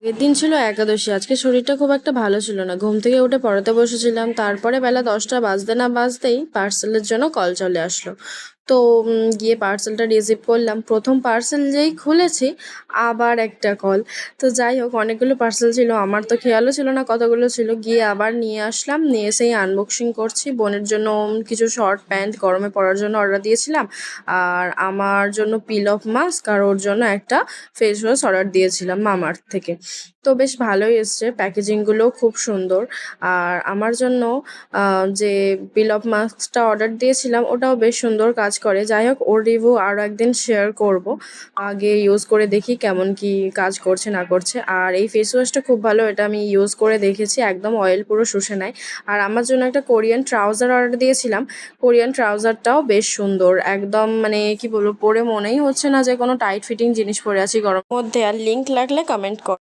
আগের দিন ছিল একাদশী। আজকে শরীরটা খুব একটা ভালো ছিল না। ঘুম থেকে উঠে পড়াতে বসেছিলাম, তারপরে বেলা 10টা বাজতে না বাজতেই পার্সেলের জন্য কল চলে আসলো। তো গিয়ে পার্সেলটা রিসিভ করলাম। প্রথম পার্সেল যেই খুলেছি, আবার একটা কল। তো যাই হোক, অনেকগুলো পার্সেল ছিল, আমার তো খেয়ালও ছিল না কতগুলো ছিল। গিয়ে আবার নিয়ে আসলাম, নিয়ে এসেই আনবক্সিং করছি। বোনের জন্য কিছু শর্ট প্যান্ট গরমে পরার জন্য অর্ডার দিয়েছিলাম, আর আমার জন্য পিল অফ মাস্ক, আর ওর জন্য একটা ফেস ওয়াশ অর্ডার দিয়েছিলাম মামাআর্থ থেকে। তো বেশ ভালোই এসছে, প্যাকেজিংগুলোও খুব সুন্দর। আর আমার জন্য যে পিল অফ মাস্কটা অর্ডার দিয়েছিলাম, ওটাও বেশ সুন্দর কাজ করে। যাই হোক, ওর রিভিউ আরও একদিন শেয়ার করব। আগে ইউজ করে দেখি কেমন কি কাজ করছে না করছে। আর এই ফেস ওয়াশটা খুব ভালো, এটা আমি ইউজ করে দেখেছি, একদম অয়েল পুরো শুষে নেয়। আর আমার জন্য একটা কোরিয়ান ট্রাউজার অর্ডার দিয়েছিলাম। কোরিয়ান ট্রাউজারটাও বেশ সুন্দর, একদম মানে কি বলবো, পরে মনেই হচ্ছে না যে কোনো টাইট ফিটিং জিনিস পরে আছি গরমের মধ্যে। আর লিঙ্ক লাগলে কমেন্ট কর।